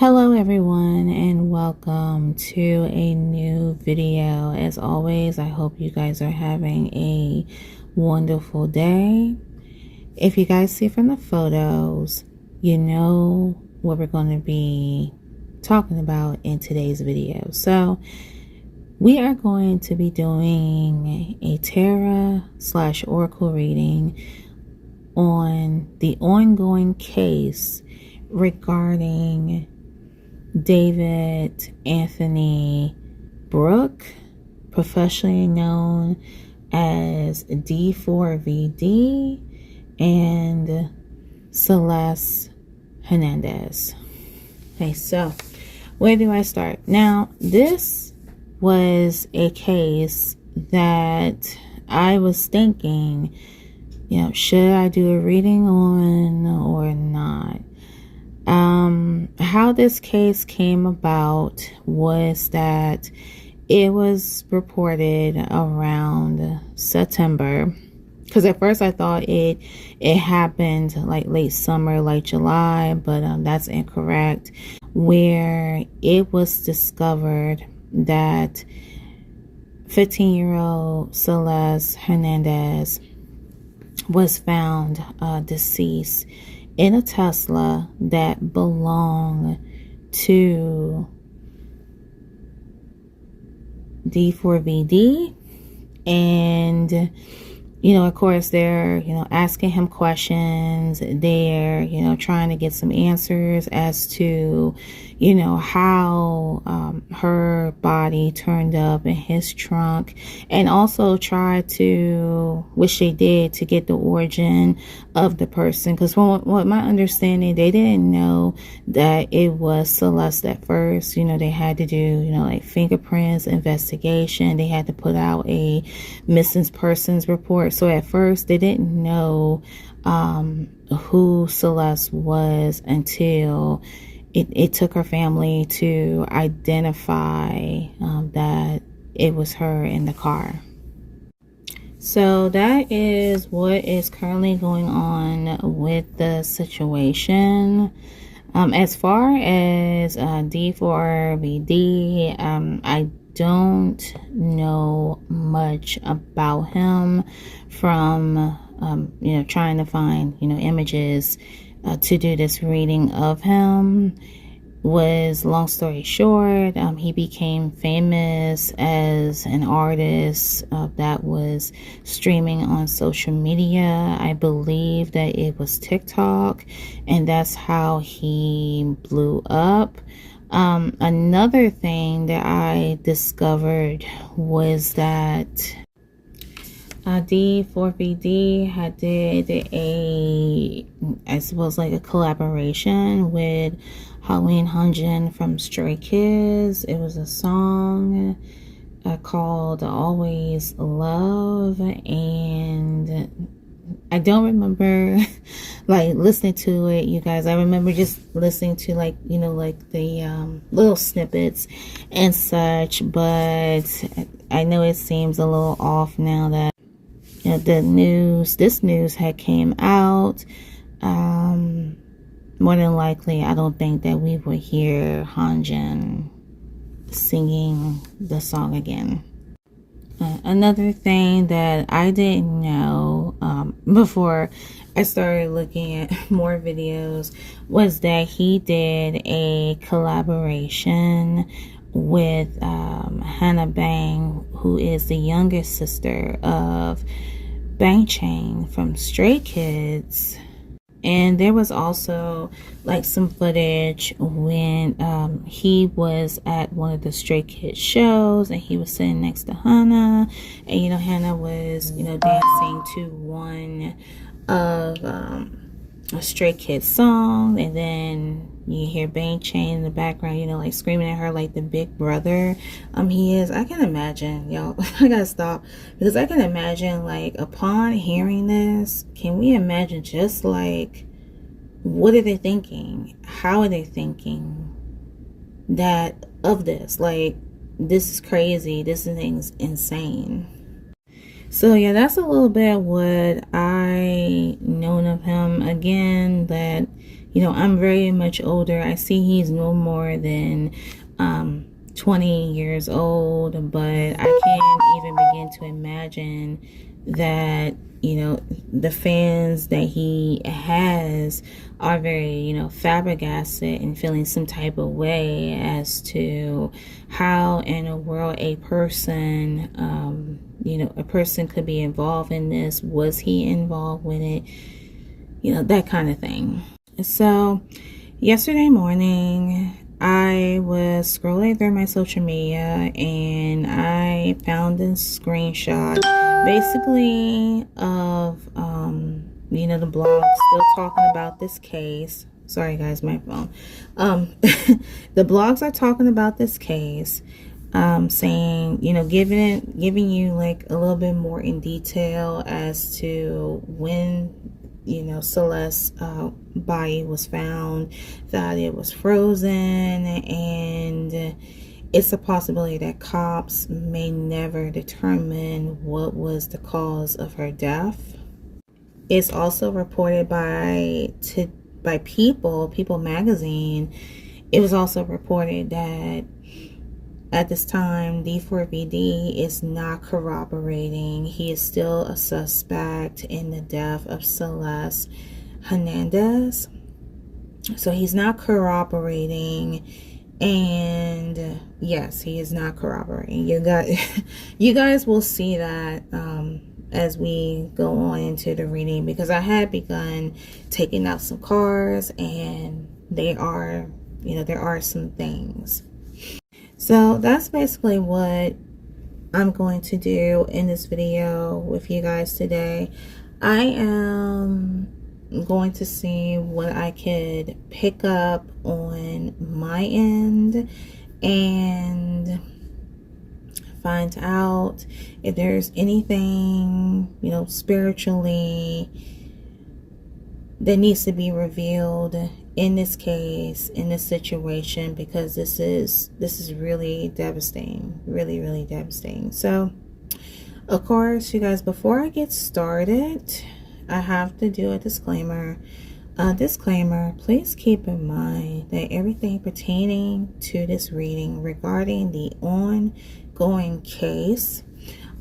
Hello everyone, and welcome to a new video. As always, I hope you guys are having a wonderful day. If you guys see from the photos, you know what we're going to be talking about in today's video. So we are going to be doing a tarot/oracle reading on the ongoing case regarding David Anthony Brooke, professionally known as D4vd and Celeste Hernandez. Okay, so where do I start? Now, this was a case that I was thinking, should I do a reading on or not? How this case came about was that it was reported around September, because at first I thought it happened like late summer, like July, but that's incorrect, where it was discovered that 15-year-old Celeste Hernandez was found deceased in a Tesla that belonged to D4vd. And of course they're asking him questions. They're trying to get some answers as to how her body turned up in his trunk, and also try to, which they did, to get the origin of the person, because from what my understanding, they didn't know that it was Celeste at first. They had to do like fingerprints investigation. They had to put out a missing persons report. So at first they didn't know who Celeste was until it took her family to identify that it was her in the car. So that is what is currently going on with the situation. As far as D4vd, I don't know much about him from trying to find images to do this reading of him. Long story short, he became famous as an artist that was streaming on social media. I believe that it was TikTok, and that's how he blew up. Another thing that I discovered was that D4vd had did I suppose like a collaboration with Halloween Hunjin from Stray Kids. It was a song called Always Love, and I don't remember like listening to it, you guys. I remember just listening to like the little snippets and such, but I know it seems a little off now that this news had came out. More than likely, I don't think that we would hear Hanjin singing the song again. Another thing that I didn't know before I started looking at more videos was that he did a collaboration with Hannah Bang, who is the younger sister of Bang Chain from Stray Kids. And there was also like some footage when he was at one of the Stray Kids shows, and he was sitting next to Hannah, and Hannah was dancing to one of a Stray Kids song, and then you hear Bang Chain in the background, like screaming at her like the big brother he is. I can imagine, y'all. I gotta stop, because I can imagine, like, upon hearing this, can we imagine just like, what are they thinking? How are they thinking that of this? Like, this is crazy. This thing's insane. So yeah, that's a little bit what I known of him. Again, that You know, I'm very much older. I see he's no more than 20 years old, but I can't even begin to imagine that, you know, the fans that he has are very, you know, flabbergasted and feeling some type of way as to how in a world a person, you know, a person could be involved in this. Was he involved with it? You know, that kind of thing. So yesterday morning, I was scrolling through my social media and I found this screenshot basically of, you know, the blog still talking about this case. Sorry guys, my phone. The blogs are talking about this case, saying, you know, giving you like a little bit more in detail as to when, you know, Celeste's body was found, that it was frozen, and it's a possibility that cops may never determine what was the cause of her death. It's also reported by People magazine. It was also reported that at this time, D4vd is not corroborating. He is still a suspect in the death of Celeste Hernandez. So he's not corroborating. And yes, he is not corroborating. You guys will see that as we go on into the reading, because I had begun taking out some cards, and they are, you know, there are some things. So that's basically what I'm going to do in this video with you guys today. I am going to see what I could pick up on my end and find out if there's anything, you know, spiritually that needs to be revealed in this case, in this situation, because this is really devastating, really devastating. So of course, you guys, before I get started, I have to do a disclaimer. Please keep in mind that everything pertaining to this reading regarding the ongoing case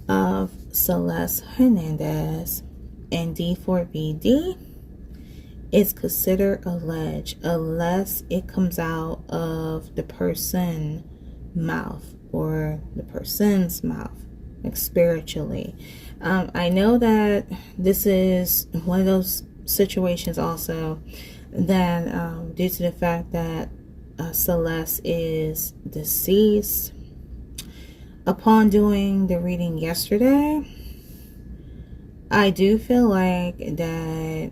of Celeste Hernandez and D4vd is considered alleged unless it comes out of the person's mouth or the person's mouth, like spiritually. I know that this is one of those situations also that due to the fact that Celeste is deceased, upon doing the reading yesterday, I do feel like that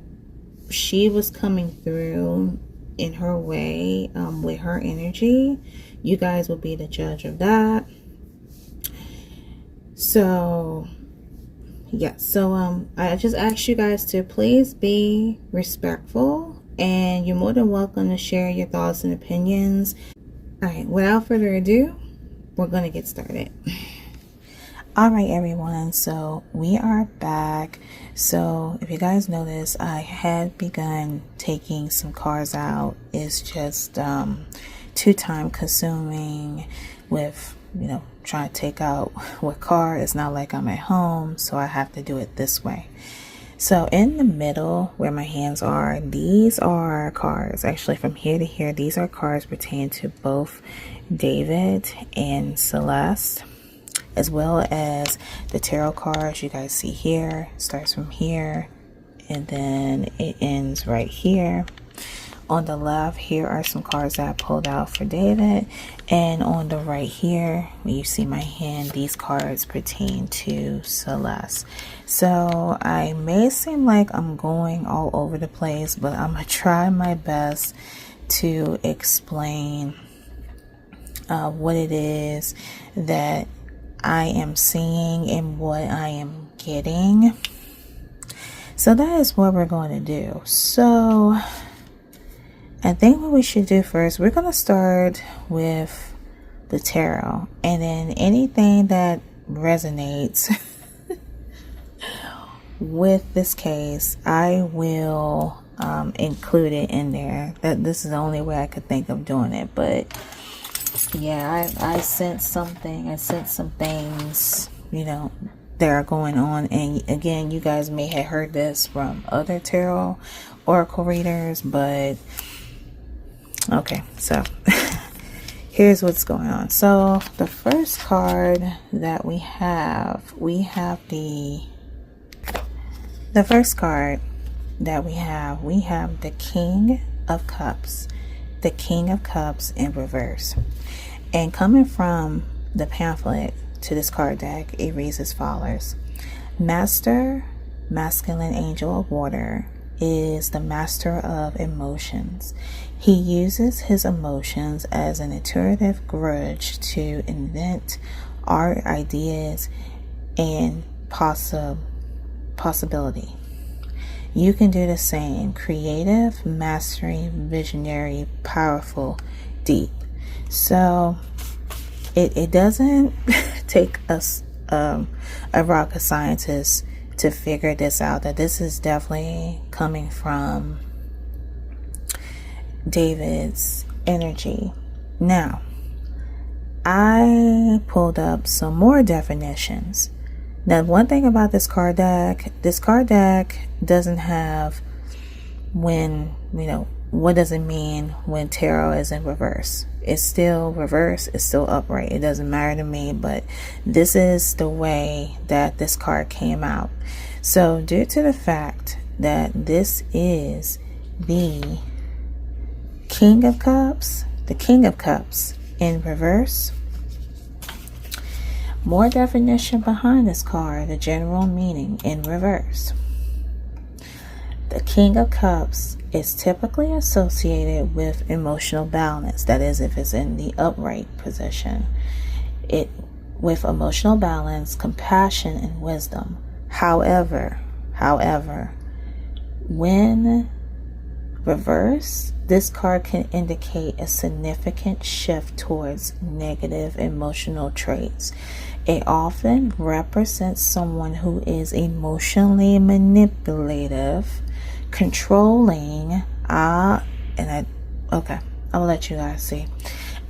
she was coming through in her way with her energy. You guys will be the judge of that. So yeah, so I just ask you guys to please be respectful, and you're more than welcome to share your thoughts and opinions. All right, without further ado, we're gonna get started. All right, everyone, so we are back. So if you guys notice, I had begun taking some cards out. It's just too time consuming with, you know, trying to take out what card. It's not like I'm at home, so I have to do it this way. So in the middle where my hands are, these are cards. Actually, from here to here, these are cards pertaining to both David and Celeste, as well as the tarot cards you guys see here. It starts from here and then it ends right here. On the left, here are some cards that I pulled out for David, and on the right here, when you see my hand, these cards pertain to Celeste. So I may seem like I'm going all over the place, but I'm gonna try my best to explain what it is that I am seeing and what I am getting. So that is what we're going to do. So I think what we should do first, we're going to start with the tarot, and then anything that resonates with this case, I will included in there. That this is the only way I could think of doing it. But yeah, I sensed something. I sensed some things, you know, that are going on. And again, you guys may have heard this from other tarot oracle readers, but okay, so here's what's going on. So the first card that we have the first card that we have the King of Cups. The King of Cups in reverse. And coming from the pamphlet to this card deck, it reads as follows. Master, masculine angel of water, is the master of emotions. He uses his emotions as an intuitive grudge to invent art, ideas, and possibility. You can do the same. Creative, mastery, visionary, powerful, deep. So it doesn't take us a rocket scientist to figure this out, that this is definitely coming from David's energy. Now, I pulled up some more definitions. Now, one thing about this card deck doesn't have when, you know, what does it mean when tarot is in reverse? It's still reverse, it's still upright. It doesn't matter to me, but this is the way that this card came out. So due to the fact that this is the King of Cups, the King of Cups in reverse, more definition behind this card, the general meaning in reverse. The King of Cups is typically associated with emotional balance. That is, if it's in the upright position. With emotional balance, compassion, and wisdom. However, when reverse, this card can indicate a significant shift towards negative emotional traits. It often represents someone who is emotionally manipulative, controlling, I'll let you guys see,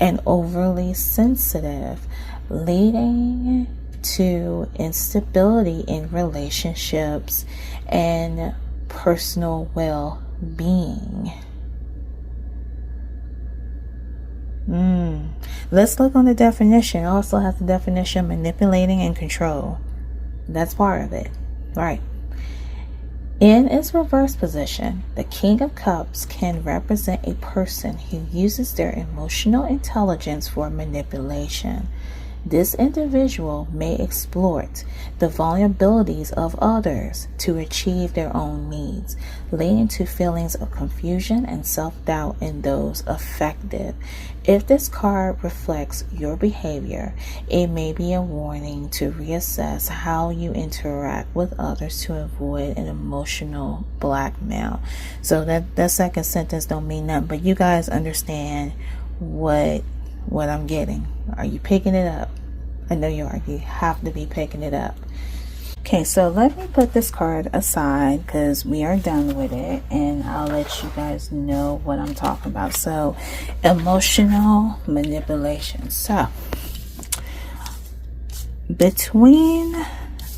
and overly sensitive, leading to instability in relationships and personal well-being. Let's look on the definition. It also has the definition manipulating and control. That's part of it, right? In its reverse position, the King of Cups can represent a person who uses their emotional intelligence for manipulation. This individual may exploit the vulnerabilities of others to achieve their own needs, leading to feelings of confusion and self-doubt in those affected. If this card reflects your behavior, it may be a warning to reassess how you interact with others to avoid an emotional blackmail. So that second sentence don't mean nothing, but you guys understand what I'm getting. Are you picking it up? I know you are. You have to be picking it up. Okay, so let me put this card aside because we are done with it, and I'll let you guys know what I'm talking about. So, emotional manipulation. So, between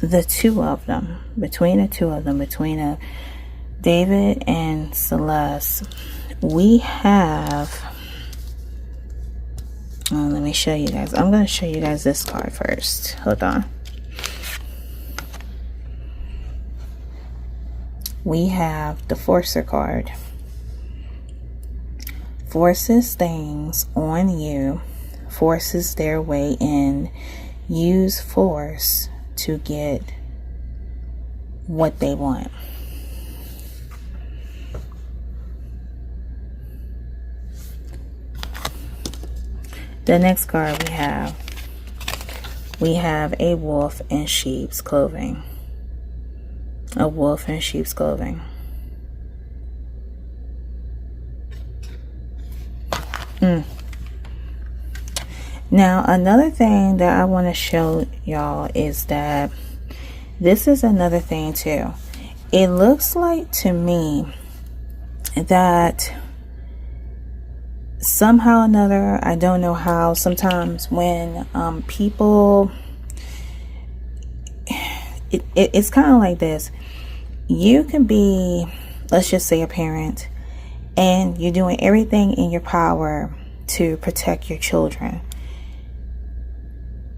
the two of them, between David and Celeste, we have... let me show you guys. I'm going to show you guys this card first. Hold on. We have the Forcer card. Forces things on you. Forces their way in. Use force to get what they want. The next card we have a wolf in sheep's clothing. A wolf in sheep's clothing. Now, another thing that I want to show y'all is that this is another thing too. It looks like to me that somehow or another, I don't know how, sometimes when people, it's kind of like this. You can be, let's just say, a parent, and you're doing everything in your power to protect your children.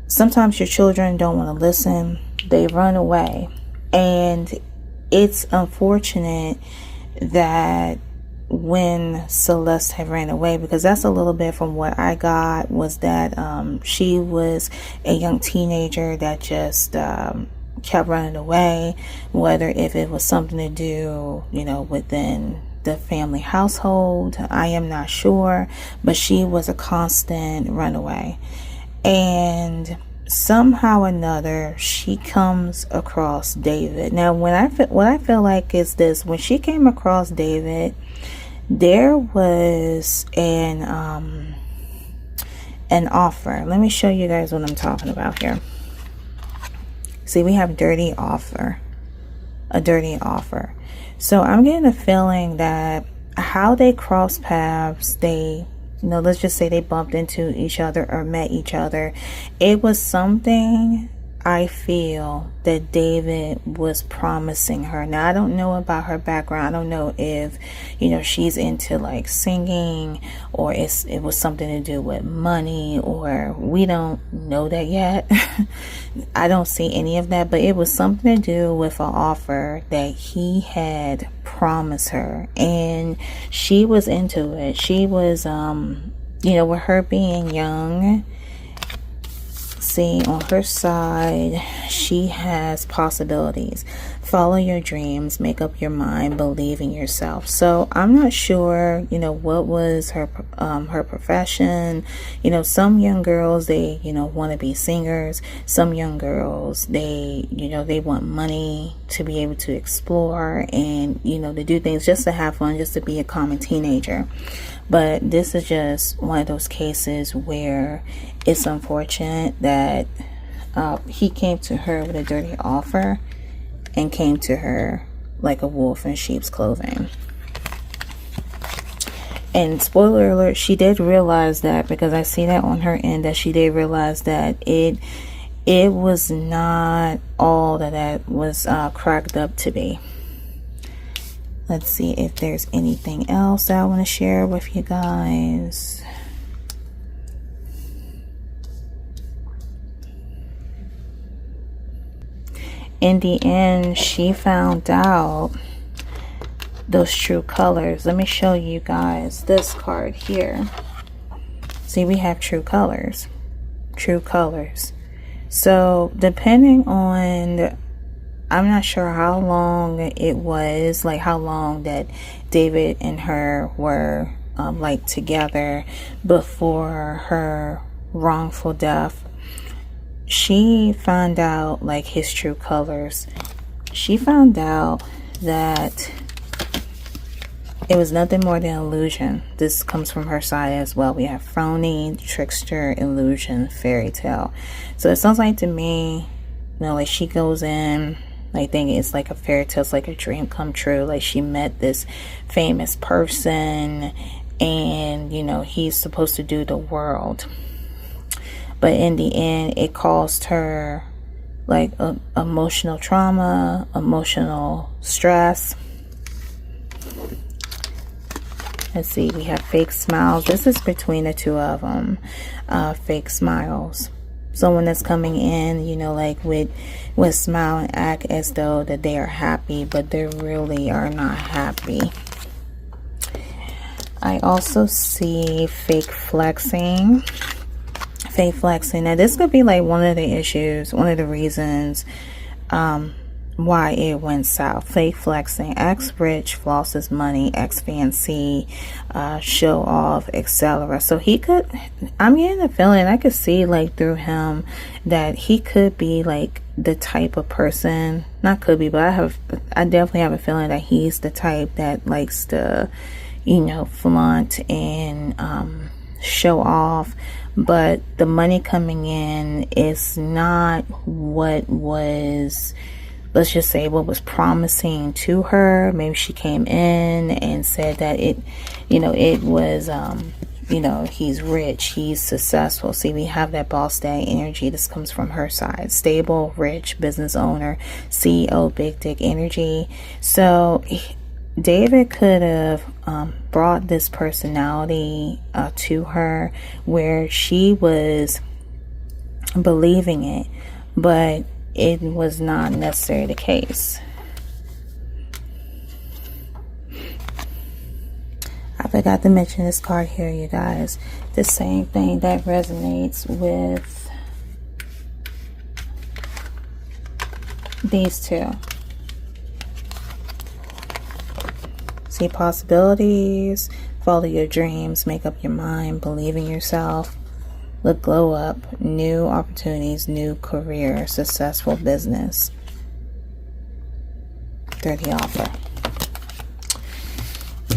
Sometimes your children don't want to listen. They run away. And it's unfortunate that when Celeste had ran away, because that's a little bit from what I got, was that she was a young teenager that just kept running away, whether if it was something to do, within the family household, I am not sure, but she was a constant runaway. And somehow or another, she comes across David. Now, what I feel like is this: when she came across David, there was an offer. Let me show you guys what I'm talking about here. See, we have a dirty offer. So I'm getting a feeling that how they crossed paths, they, let's just say they bumped into each other or met each other. It was something, I feel, that David was promising her. Now, I don't know about her background. I don't know if, she's into like singing, or it was something to do with money, or we don't know that yet. I don't see any of that, but it was something to do with an offer that he had promised her, and she was into it. She was, with her being young, see, on her side, she has possibilities. Follow your dreams, make up your mind, believe in yourself. So I'm not sure, what was her profession. Some young girls, they, want to be singers. Some young girls, they, they want money to be able to explore and, to do things just to have fun, just to be a common teenager. But this is just one of those cases where it's unfortunate that he came to her with a dirty offer and came to her like a wolf in sheep's clothing. And spoiler alert, she did realize that, because I see that on her end, that she did realize that it was not all that was cracked up to be. Let's see if there's anything else I want to share with you guys. In the end, she found out those true colors. Let me show you guys this card here. See, we have true colors. True colors. So, depending on, I'm not sure how long it was, like how long that David and her were like together before her wrongful death. She found out like his true colors. She found out that it was nothing more than illusion. This comes from her side as well. We have phony, trickster, illusion, fairy tale. So it sounds like to me, like she goes in, like thinking it's like a fairy tale, it's like a dream come true. Like she met this famous person, and he's supposed to do the world. But in the end, it caused her like emotional trauma, emotional stress. Let's see, we have fake smiles. This is between the two of them. Fake smiles. Someone that's coming in, like with smile and act as though that they are happy, but they really are not happy. I also see fake flexing. Fake flexing. Now, this could be like one of the issues, one of the reasons why it went south. Fake flexing. Ex rich, flosses money, ex fancy, show off, etc. So he could, I'm getting a feeling, I could see like through him that he could be like the type of person, not could be, but I definitely have a feeling that he's the type that likes to, flaunt and show off. But the money coming in is not what was let's just say, what was promising to her. Maybe she came in and said that it was, he's rich, he's successful. See, we have that boss day energy. This comes from her side. Stable, rich, business owner, CEO, big dick energy. So David could have brought this personality to her where she was believing it, but it was not necessarily the case. I forgot to mention this card here, you guys. The same thing that resonates with these two. See possibilities, follow your dreams, make up your mind, believe in yourself, look, glow up, new opportunities, new career, successful business. 30 offer.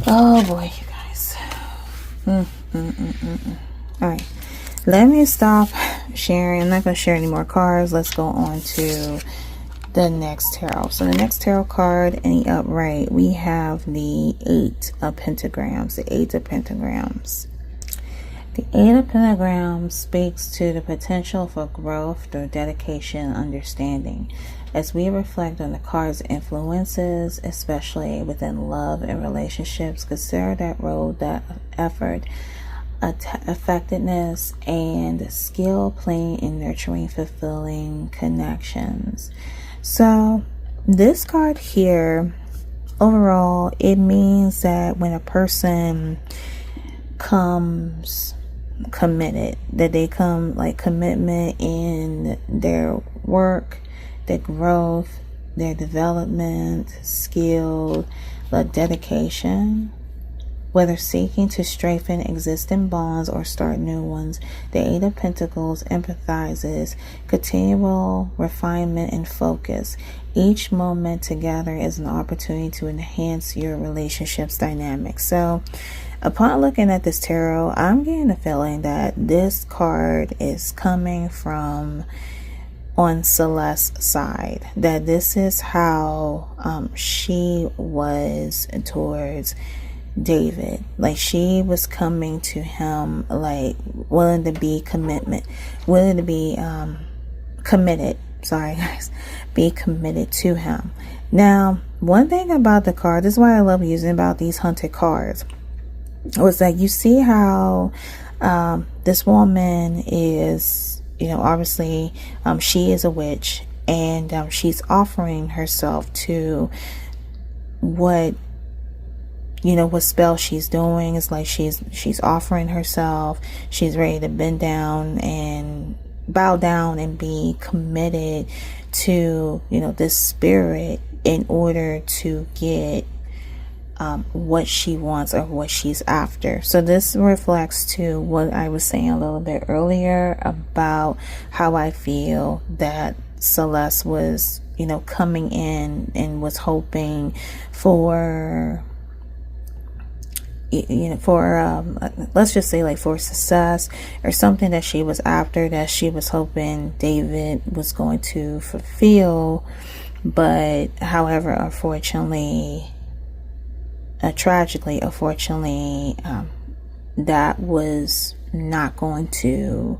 Oh boy, you guys. All right, let me stop sharing. I'm not going to share any more cards. Let's go on to the next tarot. So the next tarot card in the upright, we have the 8 of pentagrams. The 8 of pentagrams. The 8 of pentagrams speaks to the potential for growth through dedication and understanding. As we reflect on the card's influences, especially within love and relationships, consider that role, that effort, effectiveness, and skill playing in nurturing, fulfilling connections. So this card here, overall, it means that when a person comes committed, that they come like commitment in their work, their growth, their development, skill, like dedication, whether seeking to strengthen existing bonds or start new ones. The 8 of Pentacles empathizes continual refinement and focus. Each moment together is an opportunity to enhance your relationship's dynamics. So upon looking at this tarot, I'm getting the feeling that this card is coming from on Celeste's side, that this is how she was towards David. Like she was coming to him like willing to be committed. Sorry guys, be committed to him. Now, one thing about the card, this is why I love using about these hunted cards, was that you see how this woman is, obviously she is a witch, and she's offering herself to what spell she's doing. Is like she's offering herself. She's ready to bend down and bow down and be committed to this spirit in order to get what she wants or what she's after. So this reflects to what I was saying a little bit earlier about how I feel that Celeste was coming in and was hoping for let's just say like for success or something that she was after, that she was hoping David was going to fulfill. But however, unfortunately, tragically, unfortunately, that was not going to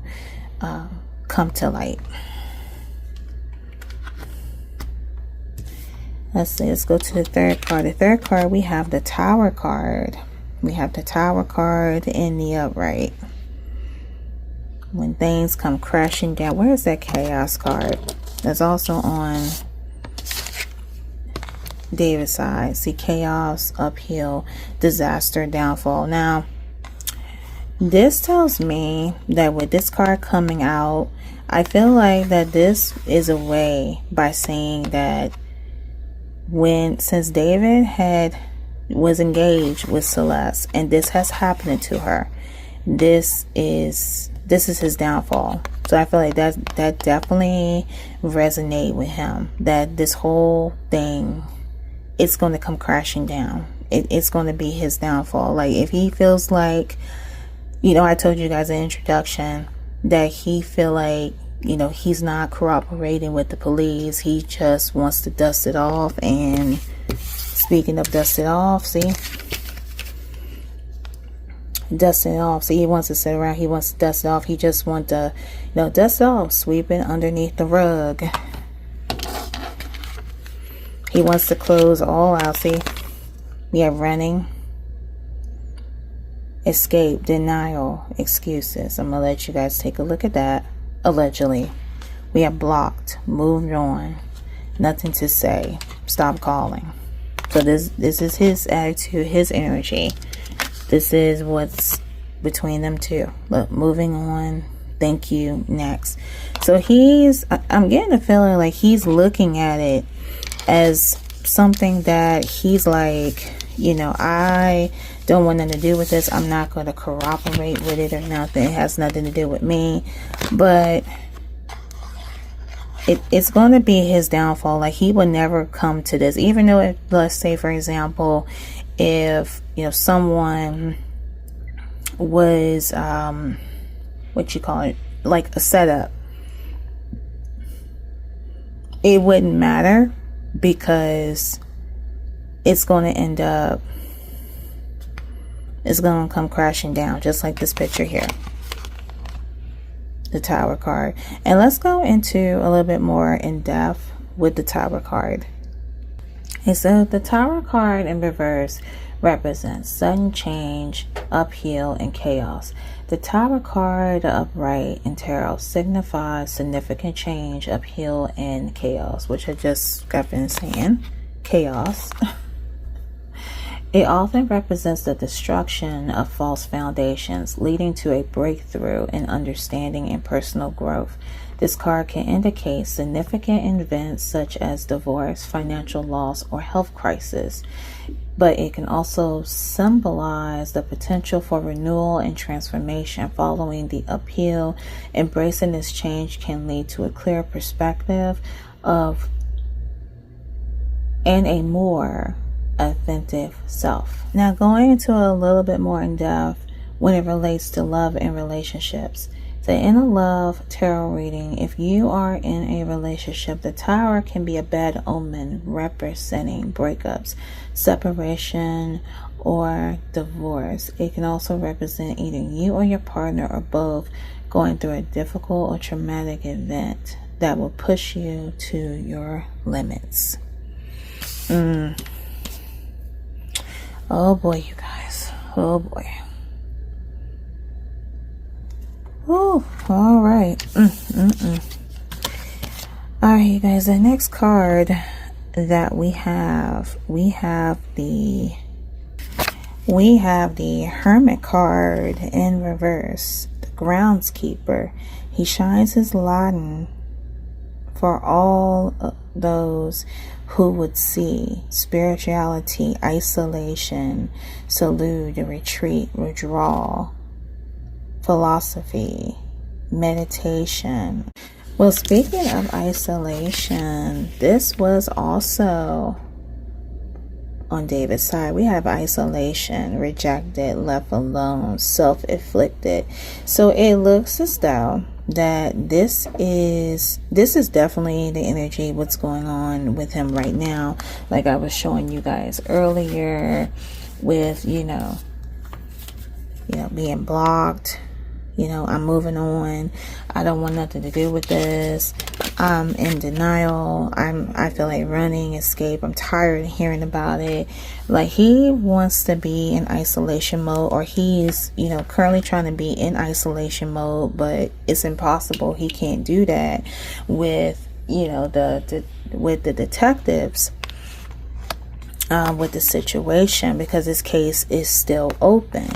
come to light. Let's see, let's go to the third card. The third card, we have the Tower card. We have the Tower card in the upright. When things come crashing down. Where is that Chaos card? That's also on David's side. See, chaos, uphill, disaster, downfall. Now, this tells me that with this card coming out, I feel like that this is a way by saying that since David was engaged with Celeste and this has happened to her, this is his downfall. So I feel like that definitely resonate with him, that this whole thing, it's going to come crashing down. It's going to be his downfall. Like if he feels like, I told you guys in the introduction that he feel like, you know, he's not cooperating with the police. He just wants to dust it off. And speaking of dust it off, see, dust it off. See, he wants to sit around, he wants to dust it off. He just wants to, you know, dust it off, sweep it underneath the rug. He wants to close all out. See, we have running, escape, denial, excuses. I'm gonna let you guys take a look at that. Allegedly. We have blocked, moved on, nothing to say, stop calling. So this is his attitude, his energy. This is what's between them two. Look, moving on, thank you, next. So I'm getting a feeling like he's looking at it as something that he's like, you know, I don't want nothing to do with this. I'm not going to cooperate with it or nothing. It has nothing to do with me. But it's going to be his downfall. Like, he would never come to this. Even though, let's say, for example, if, you know, someone was, what you call it, like a setup, it wouldn't matter, because it's going to end up, it's going to come crashing down, just like this picture here, the Tower card. And let's go into a little bit more in depth with the Tower card. Okay, so the Tower card in reverse represents sudden change, upheaval, and chaos. The Tower card, the upright in tarot, signifies significant change, upheaval, and chaos, which I just got finished saying. Chaos. It often represents the destruction of false foundations, leading to a breakthrough in understanding and personal growth. This card can indicate significant events such as divorce, financial loss, or health crisis, but it can also symbolize the potential for renewal and transformation following the upheaval. Embracing this change can lead to a clear perspective of and a more authentic self. Now, going into a little bit more in depth when it relates to love and relationships. So in a love tarot reading, if you are in a relationship, the Tower can be a bad omen representing breakups, separation, or divorce. It can also represent either you or your partner or both going through a difficult or traumatic event that will push you to your limits. Oh boy, you guys. Oh boy. Oh, all right. All right, you guys. The next card that we have the Hermit card in reverse. The groundskeeper. He shines his light for all those who would see spirituality, isolation, salute, retreat, withdrawal, philosophy, meditation. Well, speaking of isolation, this was also on David's side. We have isolation, rejected, left alone, self-inflicted. So it looks as though that this is definitely the energy, what's going on with him right now. Like I was showing you guys earlier with, you know, being blocked. You know, I'm moving on. I don't want nothing to do with this. I'm in denial. I feel like running, escape. I'm tired of hearing about it. Like, he wants to be in isolation mode, or he's, you know, currently trying to be in isolation mode, but it's impossible. He can't do that with, you know, with the detectives, with the situation, because this case is still open.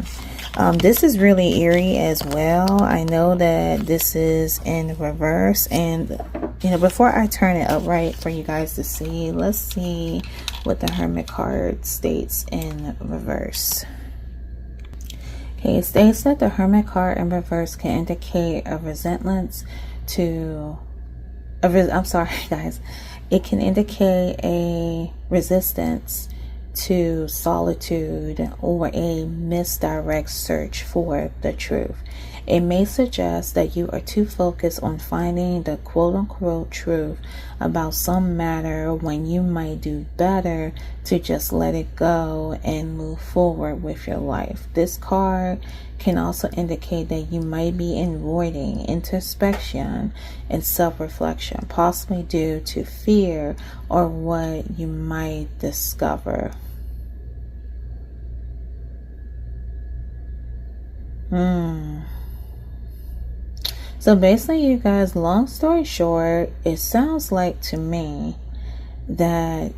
This is really eerie as well. I know that this is in reverse, and you know, before I turn it upright for you guys to see, let's see what the Hermit card states in reverse. Okay, it states that the Hermit card in reverse can indicate a resemblance to I'm sorry guys, it can indicate a resistance to solitude or a misdirect search for the truth. It may suggest that you are too focused on finding the quote-unquote truth about some matter when you might do better to just let it go and move forward with your life. This card can also indicate that you might be avoiding introspection and self-reflection, possibly due to fear or what you might discover. So basically, you guys, long story short, it sounds like to me that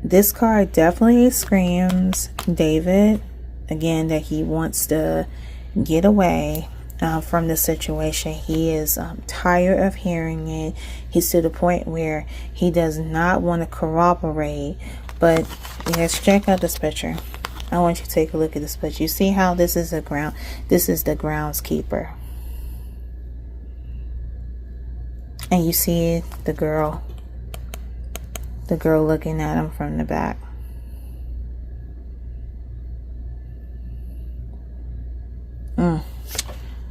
this card definitely screams David. Again, that he wants to get away from the situation. He is tired of hearing it. He's to the point where he does not want to corroborate. But let's check out this picture. I want you to take a look at this picture. You see how this is the groundskeeper. And you see the girl looking at him from the back.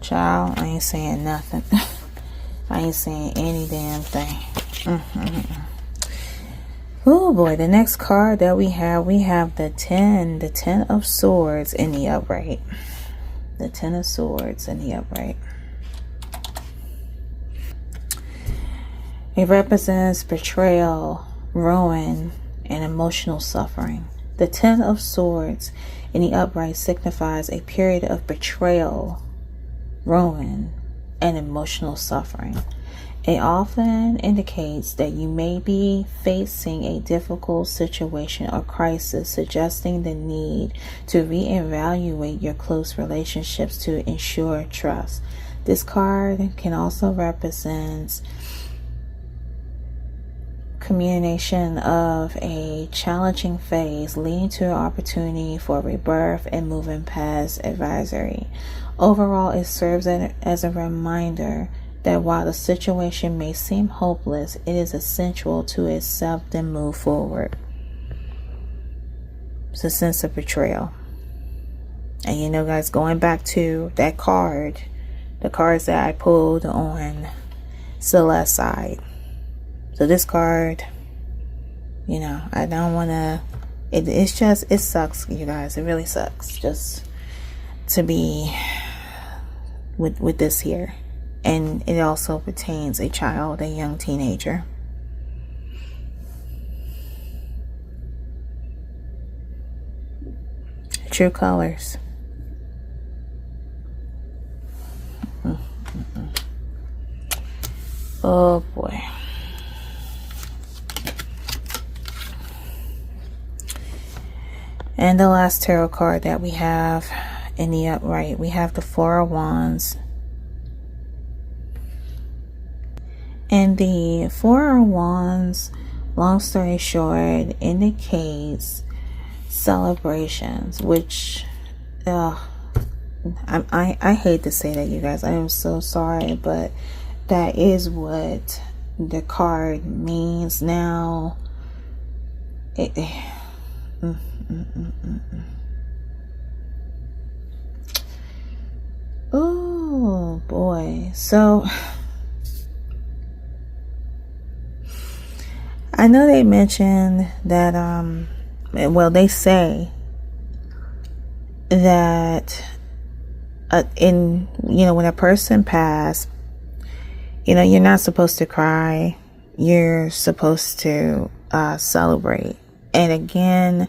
Child, I ain't saying nothing. I ain't saying any damn thing. Oh boy, the next card that we have the 10 of swords in the upright. The 10 of swords in the upright. It represents betrayal, ruin, and emotional suffering. The 10 of swords in the upright signifies a period of betrayal, ruin, and emotional suffering. It often indicates that you may be facing a difficult situation or crisis, suggesting the need to reevaluate your close relationships to ensure trust. This card can also represent communication of a challenging phase leading to an opportunity for rebirth and moving past advisory. Overall, it serves as a reminder that while the situation may seem hopeless, it is essential to accept and move forward. It's a sense of betrayal. And you know, guys, going back to that card, the cards that I pulled on Celeste's side. So this card, you know, I don't want to, it sucks, you guys. It really sucks just to be with this here. And it also pertains a child, a young teenager. True colors. Oh boy. And the last tarot card that we have in the upright, we have the Four of Wands. And the Four of Wands, long story short, indicates celebrations, which I hate to say that, you guys. I am so sorry, but that is what the card means now. Oh boy. So I know they mentioned that well, they say that in, you know, when a person passed, you know, you're not supposed to cry, you're supposed to celebrate. And again,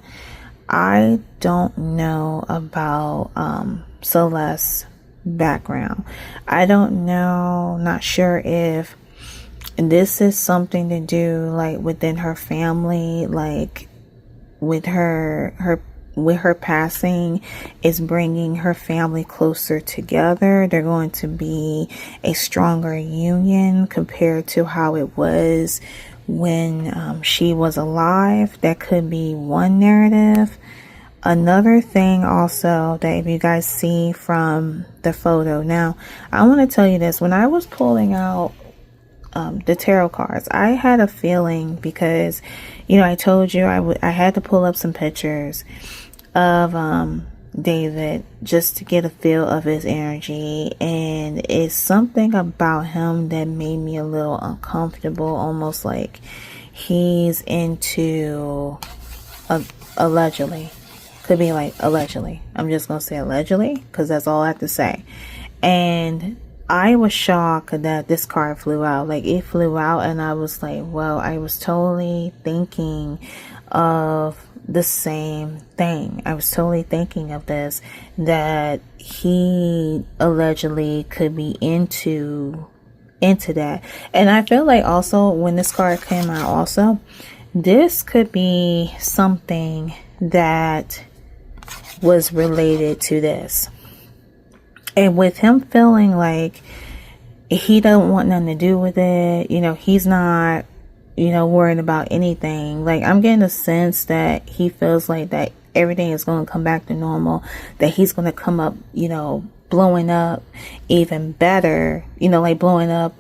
I don't know about Celeste's background. I don't know, not sure if this is something to do like within her family, like with her passing is bringing her family closer together. They're going to be a stronger union compared to how it was when she was alive. That could be one narrative. Another thing also that if you guys see from the photo, now I want to tell you this, when I was pulling out the tarot cards. I had a feeling because, you know, I told you I had to pull up some pictures of David just to get a feel of his energy, and it's something about him that made me a little uncomfortable, almost like he's into allegedly. Could be like allegedly. I'm just gonna say allegedly because that's all I have to say. And I was shocked that this card flew out. Like, it flew out, and I was like, well, I was totally thinking of the same thing. I was totally thinking of this, that he allegedly could be into that. And I feel like also when this card came out also, this could be something that was related to this. And with him feeling like he doesn't want nothing to do with it, you know, he's not, you know, worrying about anything. Like, I'm getting a sense that he feels like that everything is going to come back to normal, that he's going to come up, you know, blowing up even better, you know, like blowing up,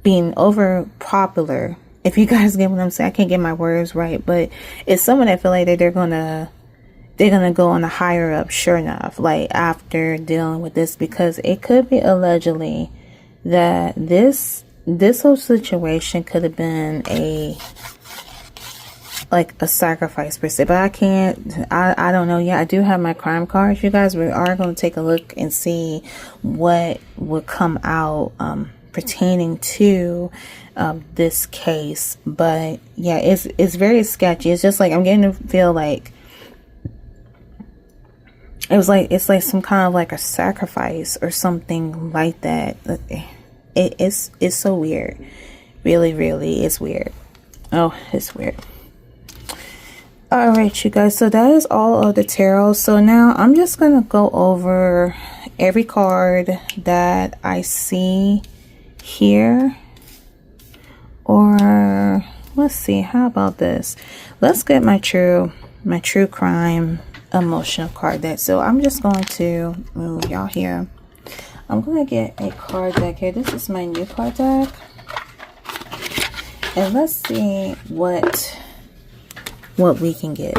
being over popular. If you guys get what I'm saying, I can't get my words right, but it's someone that feel like that they're going to go on a higher up, sure enough, like after dealing with this, because it could be allegedly that this whole situation could have been a sacrifice per se, but I don't know yet. I do have my crime cards, you guys. We are going to take a look and see what would come out pertaining to this case. But yeah, it's very sketchy. It's just like I'm getting to feel like it's like some kind of like a sacrifice or something like that. It's so weird. Really, it's weird. Oh, it's weird. Alright, you guys, so that is all of the tarot. So now I'm just gonna go over every card that I see here. Or let's see, how about this? Let's get my true crime emotional card deck. So I'm just going to move y'all here. I'm going to get a card deck here. This is my new card deck. And let's see what we can get.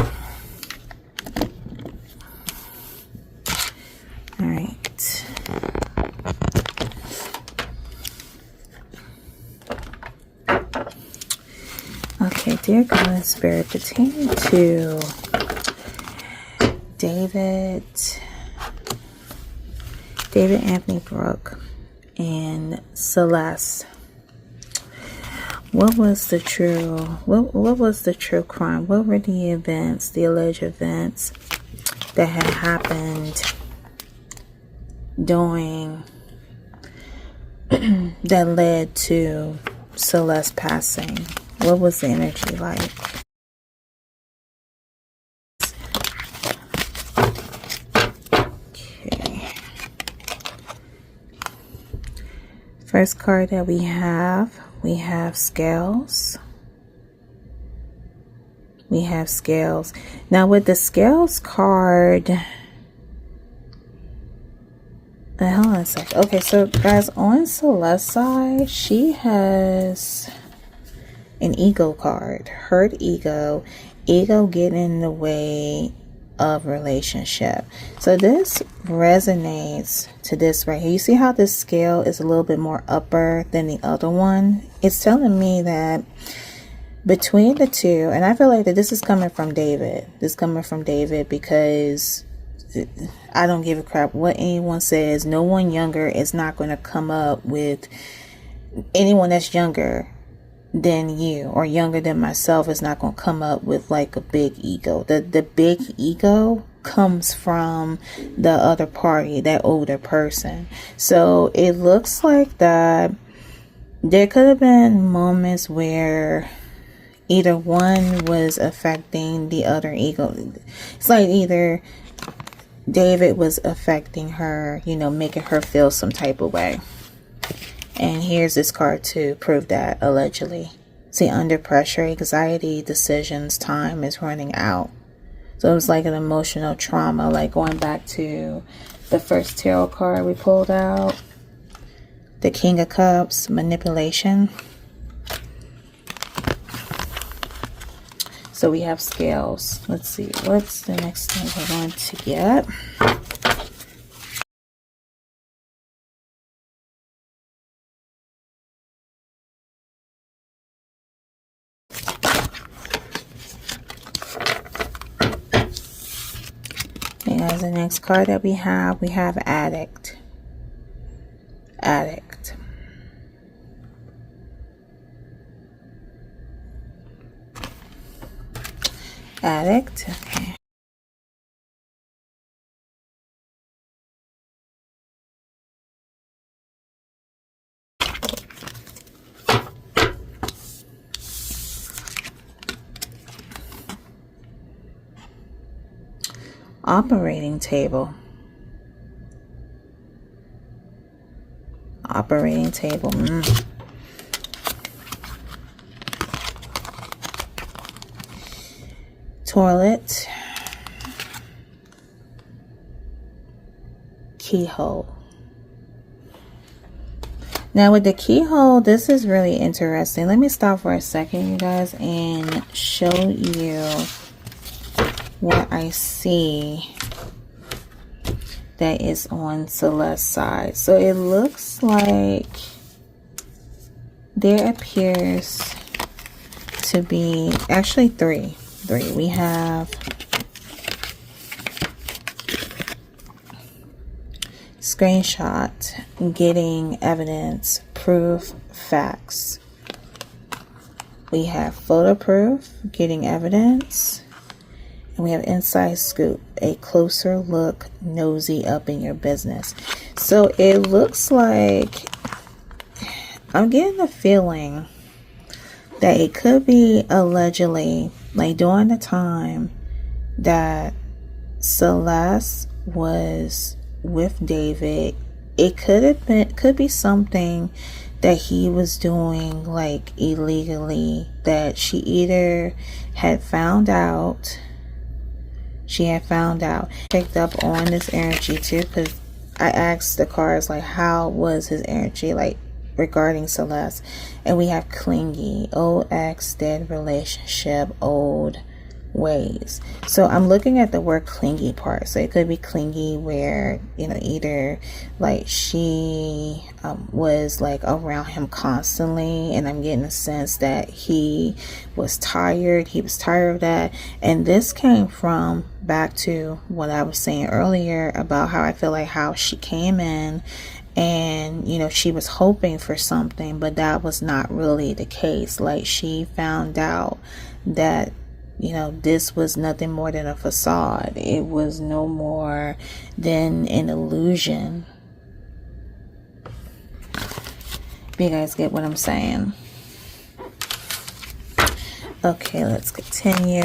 All right. Okay, dear God and Spirit, pertaining to David Anthony Brooke and Celeste. What was the true crime? What were the events, the alleged events that had happened during that led to Celeste passing? What was the energy like? First card that we have scales. We have scales. Now with the scales card, hold on a sec. Okay, so guys, on Celeste's side, she has an ego card. Hurt ego. Ego getting in the way of relationship. So this resonates to this right here. You see how this scale is a little bit more upper than the other one? It's telling me that between the two, and I feel like that this is coming from David. This is coming from David because I don't give a crap what anyone says. No one younger is not going to come up with, anyone that's younger than you or younger than myself is not going to come up with like a big ego. The big ego comes from the other party, that older person. So it looks like that there could have been moments where either one was affecting the other ego. It's like either David was affecting her, you know, making her feel some type of way. And here's this card to prove that, allegedly. See, under pressure, anxiety, decisions, time is running out. So it was like an emotional trauma, like going back to the first tarot card we pulled out. The King of Cups, manipulation. So we have scales. Let's see, what's the next thing we're going to get? Okay, guys, the next card that we have Addict. Addict. Addict, okay. Operating table. Operating table. Toilet. Keyhole. Now with the keyhole, this is really interesting. Let me stop for a second, you guys, and show you what I see that is on Celeste's side. So it looks like there appears to be actually three. We have screenshot, getting evidence, proof, facts. We have photo proof, getting evidence, and we have inside scoop, a closer look, nosy up in your business. So it looks like I'm getting the feeling that it could be allegedly, like during the time that Celeste was with David, it could be something that he was doing like illegally, that she either had found out, picked up on this energy too, because I asked the cards like how was his energy like regarding Celeste, and we have clingy, old ex, dead relationship, old ways. So I'm looking at the word clingy part. So it could be clingy where, you know, either like she was like around him constantly, and I'm getting a sense that he was tired of that. And this came from back to what I was saying earlier about how I feel like how she came in and, you know, she was hoping for something, but that was not really the case. Like she found out that, you know, this was nothing more than a facade. It was no more than an illusion. You guys get what I'm saying? Okay, let's continue.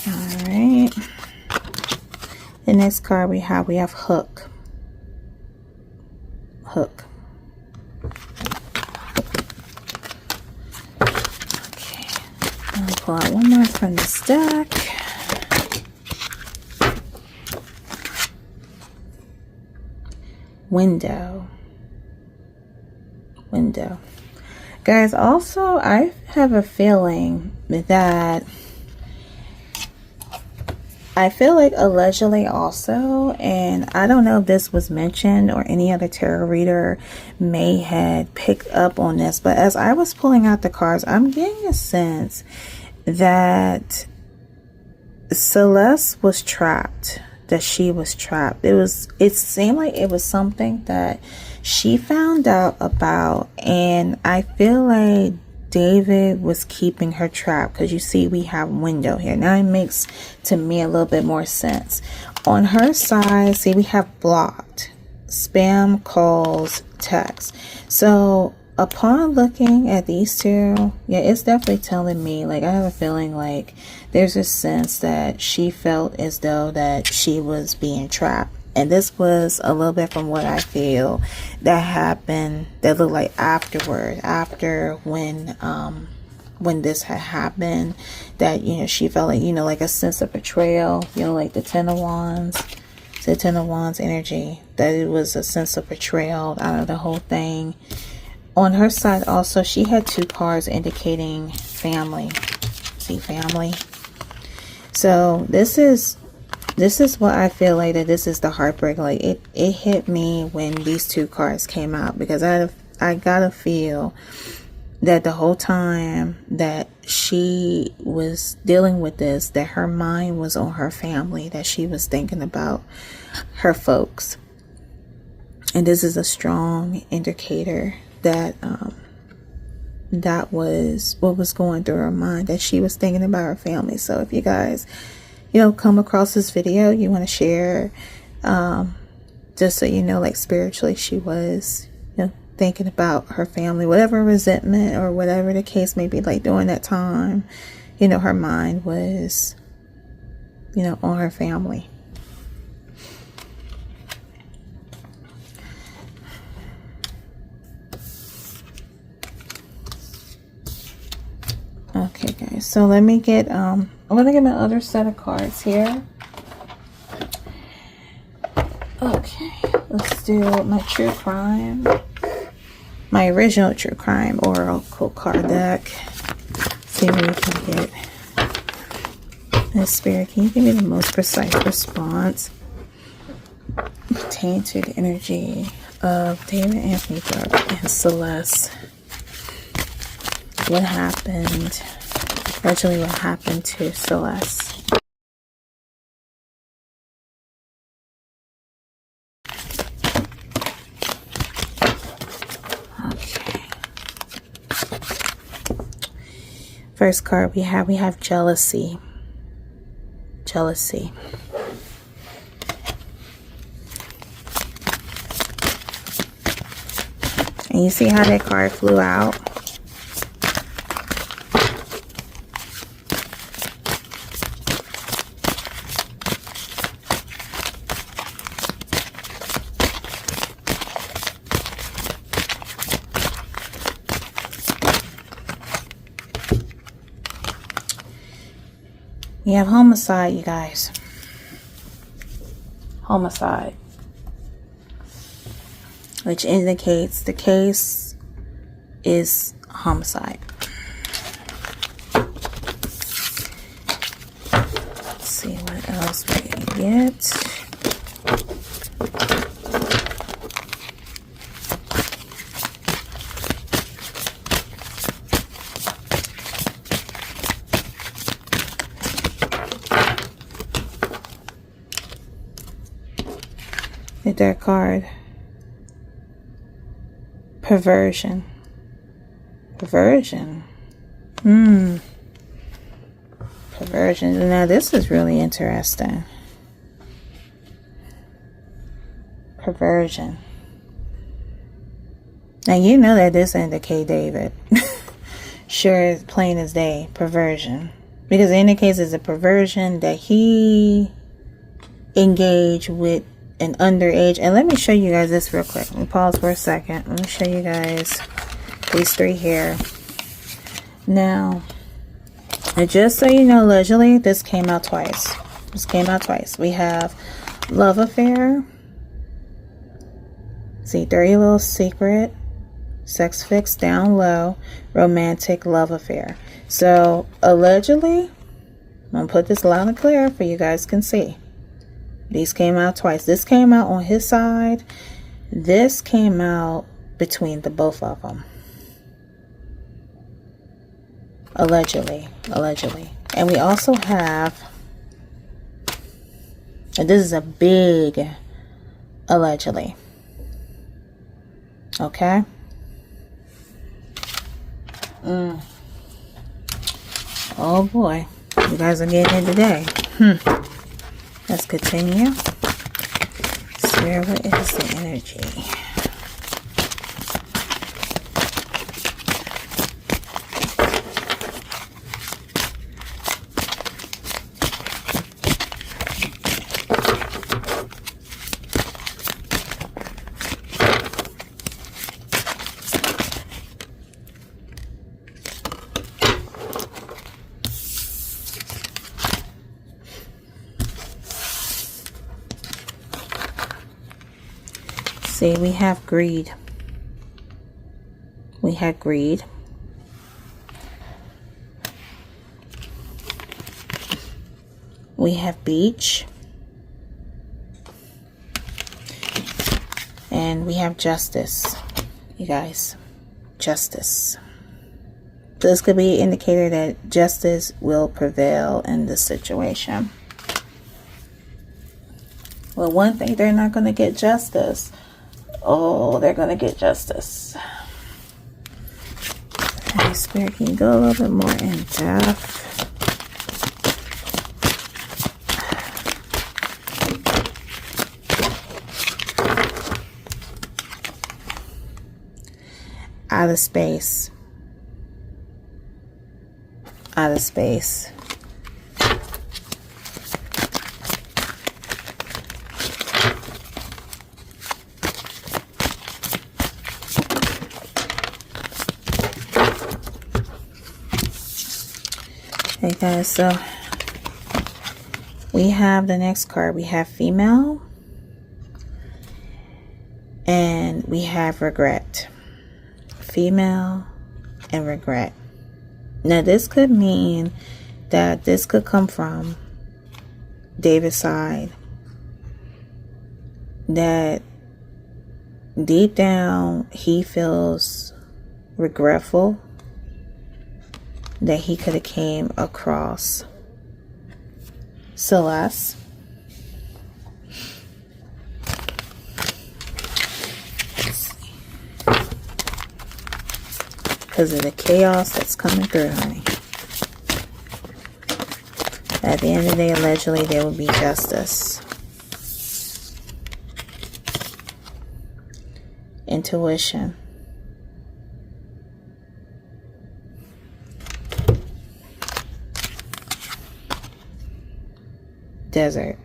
All right. The next card we have hook. Hook. Okay. I'll pull out one more from this deck. Window. Guys, also I have a feeling that I feel like allegedly also, and I don't know if this was mentioned or any other tarot reader may had picked up on this, but as I was pulling out the cards, I'm getting a sense that Celeste was trapped, that she was trapped. It seemed like it was something that she found out about, and I feel like David was keeping her trapped, because you see we have window here. Now it makes to me a little bit more sense. On her side, see we have blocked, spam, calls, text. So upon looking at these two, yeah, it's definitely telling me, like, I have a feeling like there's a sense that she felt as though that she was being trapped. And this was a little bit from what I feel that happened, that looked like afterward, after when when this had happened, that, you know, she felt like, you know, like a sense of betrayal, you know, like the Ten of Wands, the Ten of Wands energy, that it was a sense of betrayal out of the whole thing. On her side also, she had 2 cards indicating family. See, family. So this is what I feel like, that this is the heartbreak. Like it hit me when these 2 cards came out, because I gotta feel that the whole time that she was dealing with this, that her mind was on her family, that she was thinking about her folks. And this is a strong indicator that that was what was going through her mind, that she was thinking about her family. So if you guys, you know, come across this video, you want to share, just so you know, like spiritually, she was, you know, thinking about her family, whatever resentment or whatever the case may be, like during that time, you know, her mind was, you know, on her family. Okay, guys, so let me get, I'm going to get my other set of cards here. Okay, let's do my true crime, my original true crime oracle card deck. See what we can get. And Spirit, can you give me the most precise response pertaining to the energy of David Anthony Dark and Celeste? What happened? Originally, what happened to Celeste? Okay. First card we have jealousy. Jealousy. And you see how that card flew out? We have homicide, you guys. Homicide. Which indicates the case is homicide. Let's see what else we can get. The third card. Perversion. Perversion. Perversion. Now this is really interesting. Perversion. Now you know that this indicates David. Sure as plain as day. Perversion. Because it indicates it's a perversion that he engaged with an underage. And let me show you guys this real quick. Let me pause for a second. Let me show you guys these 3 here. Now, and just so you know, allegedly, this came out twice. This came out twice. We have love affair. See, dirty little secret. Sex fix down low. Romantic love affair. So, allegedly, I'm going to put this loud and clear for you guys can see. These came out twice. This came out on his side. This came out between the both of them. Allegedly. Allegedly. And we also have, and this is a big allegedly. Okay? Oh boy. You guys are getting it today. Let's continue. Spirit, what is the energy? See, we have greed. We had greed. We have beach. And we have justice, you guys. Justice. This could be an indicator that justice will prevail in this situation. Well, one thing, they're not going to get justice. Oh, they're going to get justice. Holy Spirit, can you go a little bit more in depth? Out of space. Out of space. Okay, guys, so we have the next card. We have female. And we have regret. Female and regret. Now this could mean that this could come from David's side, that deep down he feels regretful that he could have came across Celeste. Because of the chaos that's coming through, honey. At the end of the day, allegedly, there will be justice. Intuition. Desert.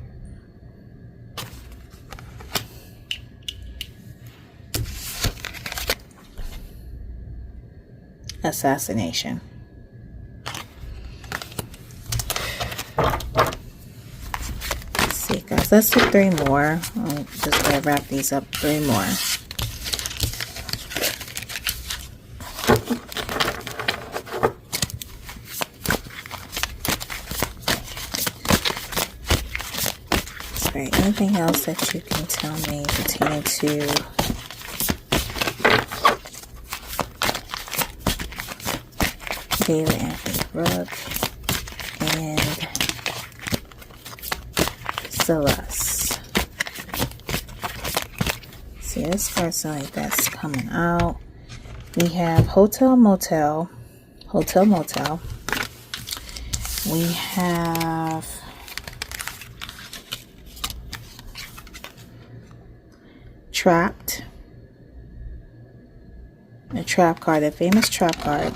Assassination. Let's see, guys. Let's do 3 more. I'll just wrap these up. 3 more. Is there anything else that you can tell me pertaining to David Anthony Brooke and Celeste? See, this person like that's coming out. We have hotel motel. Hotel motel. We have trapped. The trap card, the famous trap card.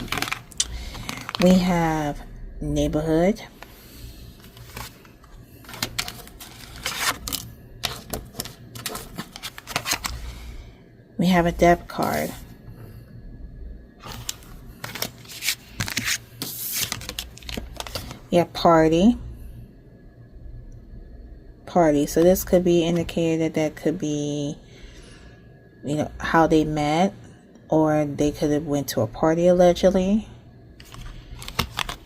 We have neighborhood. We have a death card. We have party. Party. So this could be indicated that could be, you know, how they met, or they could have went to a party allegedly.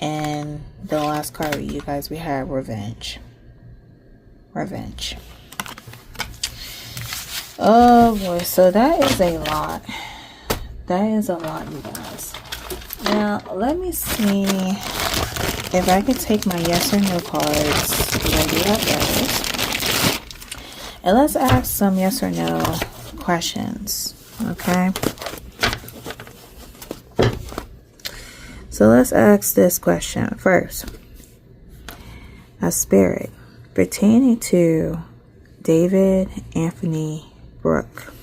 And the last card, you guys, we have revenge. Revenge. Oh boy, so that is a lot. That is a lot, you guys. Now, let me see if I can take my yes or no cards. I do have those. And let's ask some yes or no questions. Okay? So let's ask this question first. A spirit pertaining to David Anthony Brooke.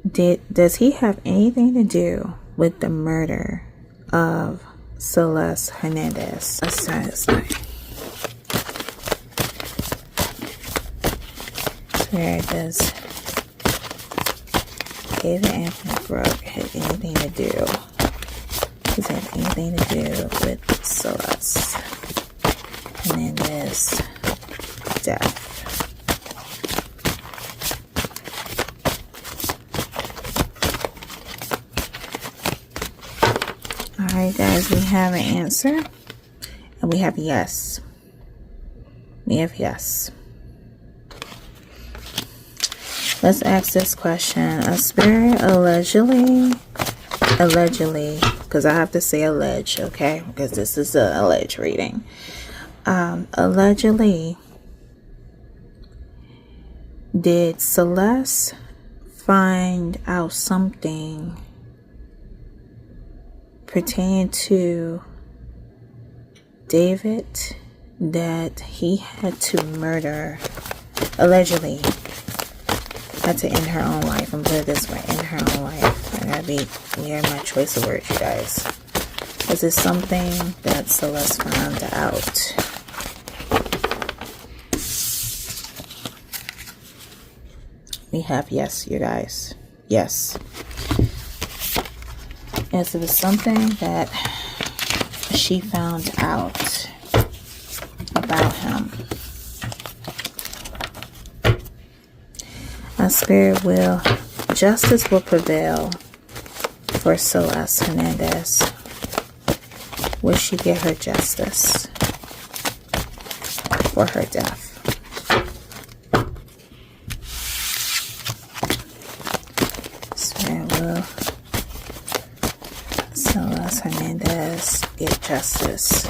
Does he have anything to do with the murder of Celeste Hernandez? Let's try this one. Where does David Anthony Brooke have anything to do? Does it have anything to do with Celeste Hernandez death? guys, we have an answer. And we have yes. We have yes. Let's ask this question. A spirit allegedly, because I have to say allege, okay? Because this is an alleged reading. Allegedly, did Celeste find out something pertaining to David that he had to murder, allegedly had to end her own life? And put it this way, end her own life. I gotta be clear in my choice of words, you guys. Is it something that Celeste found out? We have yes, you guys. Yes. Yes, it was something that she found out about him. A spirit will, justice will prevail for Celeste Hernandez. Will she get her justice for her death? Spirit will Celeste Hernandez get justice.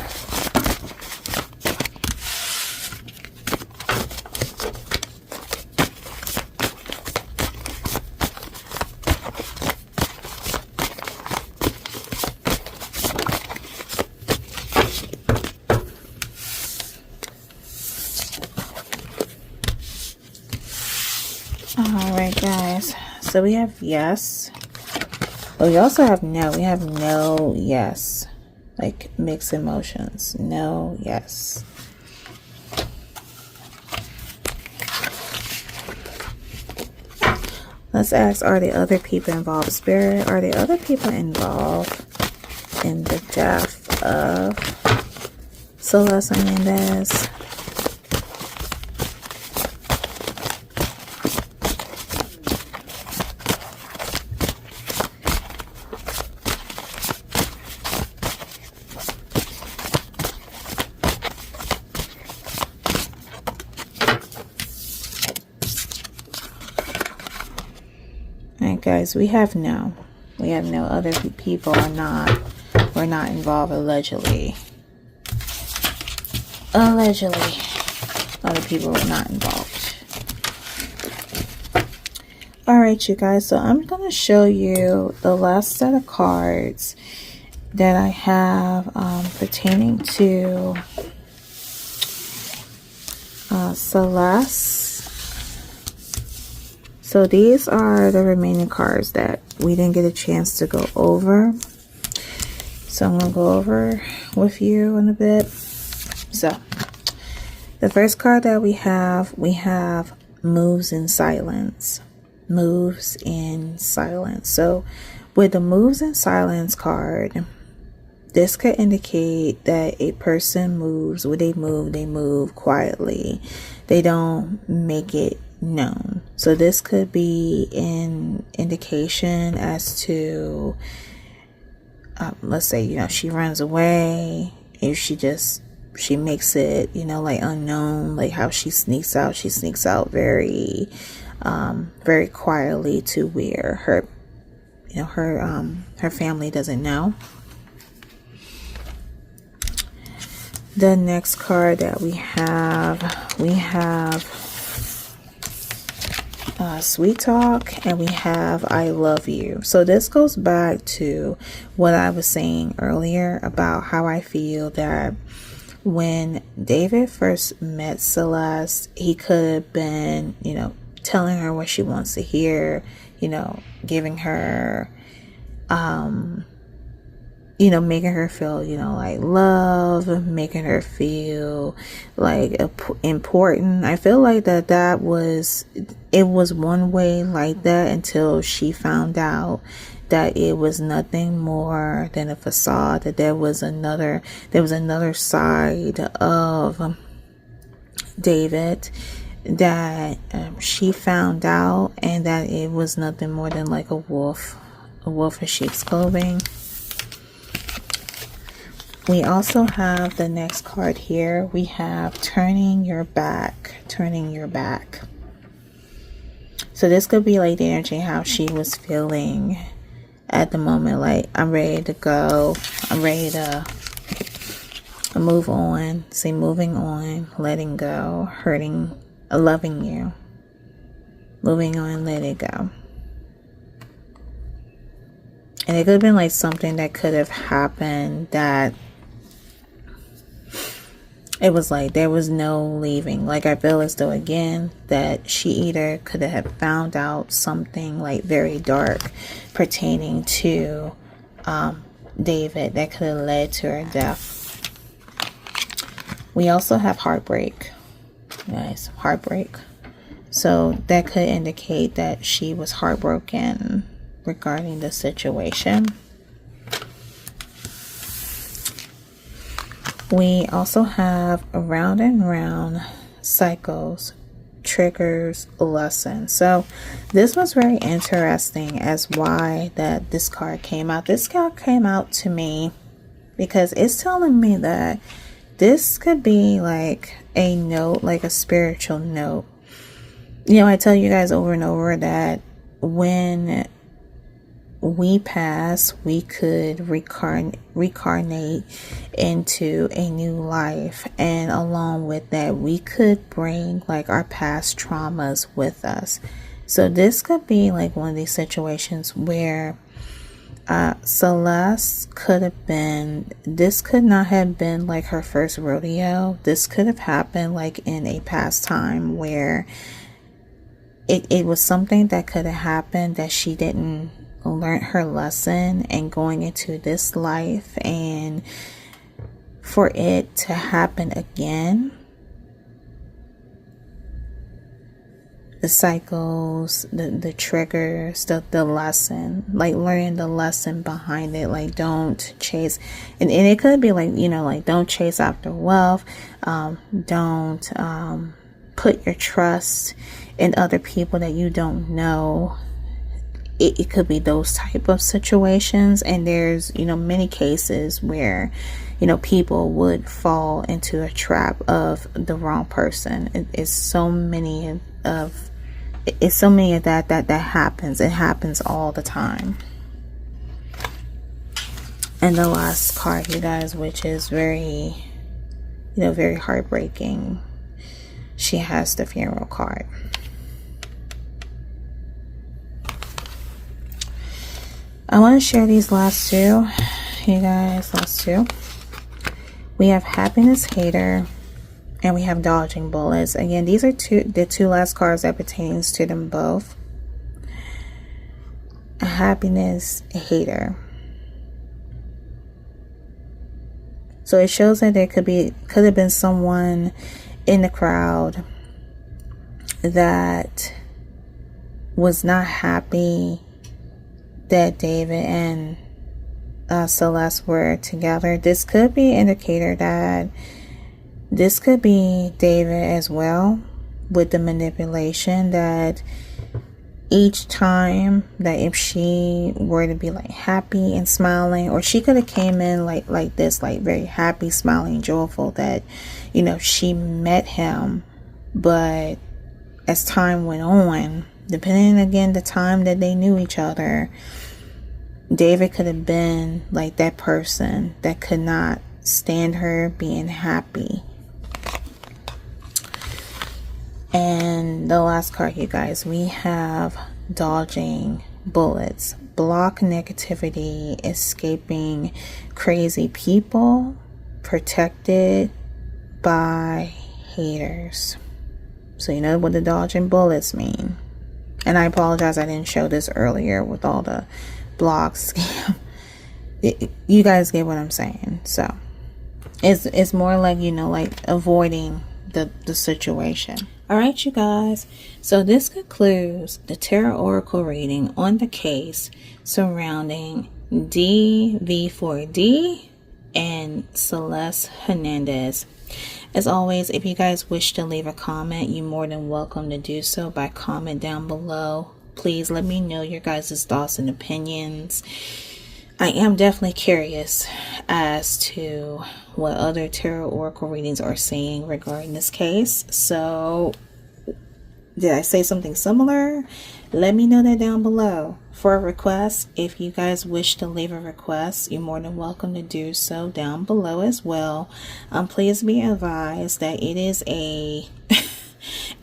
Alright guys, so we have yes. But we also have no. We have no, yes. Like mixed emotions. No, yes. Let's ask, are the other people involved? Spirit, are the other people involved in the death of Celeste Hernandez? Guys, we have no. We have no. Other people were not involved allegedly. Allegedly. Other people were not involved. Alright, you guys. So I'm going to show you the last set of cards that I have pertaining to Celeste. So these are the remaining cards that we didn't get a chance to go over. So I'm going to go over with you in a bit. So the first card that we have moves in silence. Moves in silence. So with the moves in silence card, this could indicate that a person moves. When they move quietly. They don't make it known. So this could be an indication as to let's say, you know, she runs away. If she makes it, you know, like unknown, like how she sneaks out very very quietly to where her, you know, her family doesn't know. The next card that we have Sweet Talk, and we have I Love You. So this goes back to what I was saying earlier about how I feel that when David first met Celeste, he could have been, you know, telling her what she wants to hear, you know, giving her you know, making her feel, you know, like love, making her feel like important. I feel like it was one way like that until she found out that it was nothing more than a facade, that there was another side of David that she found out, and that it was nothing more than like a wolf in sheep's clothing. We also have the next card here. We have turning your back, turning your back. So this could be like the energy, how she was feeling at the moment. Like, I'm ready to go. I'm ready to move on. Say moving on, letting go, hurting, loving you. Moving on, let it go. And it could have been like something that could have happened that it was like there was no leaving. Like, I feel as though, again, that she either could have found out something like very dark pertaining to David that could have led to her death. We also have heartbreak. Nice, heartbreak. So that could indicate that she was heartbroken regarding the situation. We also have round and round cycles, triggers, lessons. So this was very interesting as why that this card came out. This card came out to me because it's telling me that this could be like a note, like a spiritual note. You know, I tell you guys over and over that when we pass, we could reincarnate into a new life, and along with that, we could bring like our past traumas with us. So this could be like one of these situations where Celeste could have been, this could not have been like her first rodeo. This could have happened like in a past time where it was something that could have happened that she didn't learn her lesson, and going into this life, and for it to happen again, the cycles, the triggers, the lesson, like learning the lesson behind it. Like, don't chase, and it could be like, you know, like, don't chase after wealth, don't put your trust in other people that you don't know. It could be those type of situations. And there's, you know, many cases where, you know, people would fall into a trap of the wrong person. It's so many of that happens. It happens all the time. And the last card, you guys, which is very, you know, very heartbreaking. She has the funeral card. I want to share these last two, you guys, last two. We have happiness hater, and we have dodging bullets. Again, these are the two last cards that pertains to them both. A happiness hater. So it shows that there could have been someone in the crowd that was not happy that David and Celeste were together. This could be an indicator that this could be David as well, with the manipulation, that each time that if she were to be like happy and smiling, or she could have came in like this, like very happy, smiling, joyful, that, you know, she met him, but as time went on, depending again the time that they knew each other, David could have been like that person that could not stand her being happy. And the last card, you guys, we have dodging bullets. Block negativity, escaping crazy people, protected by haters. So you know what the dodging bullets mean. And I apologize, I didn't show this earlier with all the blocks. You guys get what I'm saying. So it's more like, you know, like avoiding the situation. All right, you guys, so this concludes the tarot oracle reading on the case surrounding D4vd and Celeste Hernandez. As always, if you guys wish to leave a comment, you're more than welcome to do so by comment down below. Please let me know your guys' thoughts and opinions. I am definitely curious as to what other tarot oracle readings are saying regarding this case. So did I say something similar? Let me know that down below. For a request, if you guys wish to leave a request, you're more than welcome to do so down below as well. Please be advised that it is a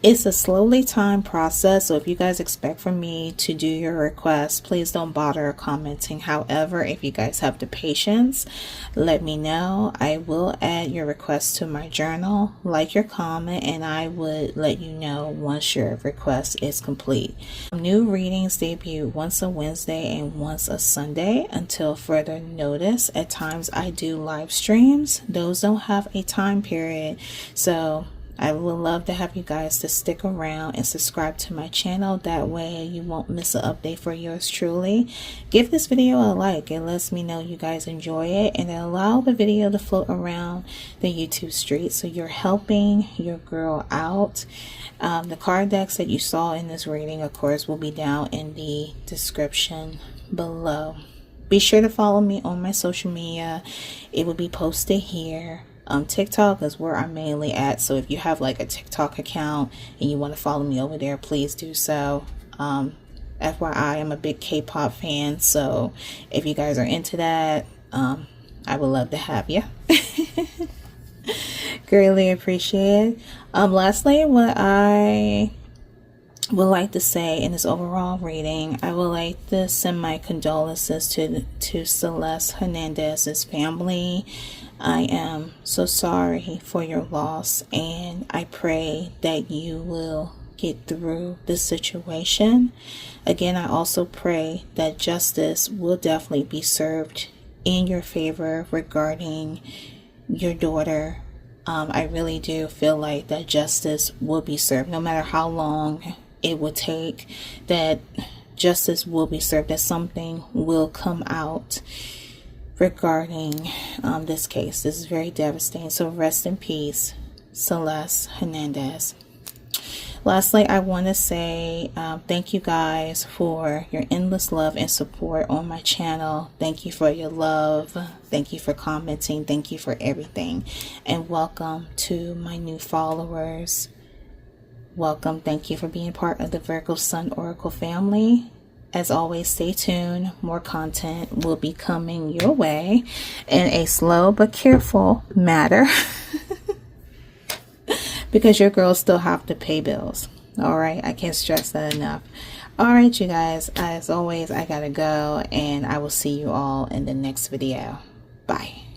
it's a slowly timed process, so if you guys expect for me to do your request, please don't bother commenting. However, if you guys have the patience, let me know. I will add your request to my journal, like your comment, and I would let you know once your request is complete. New readings debut once a Wednesday and once a Sunday until further notice. At times I do live streams. Those don't have a time period, so I would love to have you guys to stick around and subscribe to my channel. That way you won't miss an update for yours truly. Give this video a like. It lets me know you guys enjoy it, and allow the video to float around the YouTube street, so you're helping your girl out. The card decks that you saw in this reading, of course, will be down in the description below. Be sure to follow me on my social media. It will be posted here. TikTok is where I'm mainly at, so if you have like a TikTok account and you want to follow me over there, please do so. FYI, I'm a big K-pop fan, so if you guys are into that, I would love to have you. Greatly appreciate it. Lastly, what I would like to say in this overall reading, I would like to send my condolences to Celeste Hernandez's family. I am so sorry for your loss, and I pray that you will get through this situation. Again, I also pray that justice will definitely be served in your favor regarding your daughter. I really do feel like that justice will be served, no matter how long it will take. That justice will be served, that something will come out regarding this case. This is very devastating. So rest in peace, Celeste Hernandez. Lastly, I want to say thank you guys for your endless love and support on my channel. Thank you for your love. Thank you for commenting. Thank you for everything. And welcome to my new followers. Welcome. Thank you for being part of the Virgo Sun Oracle family. As always, stay tuned. More content will be coming your way in a slow but careful manner. Because your girls still have to pay bills. Alright, I can't stress that enough. Alright, you guys, as always, I gotta go, and I will see you all in the next video. Bye.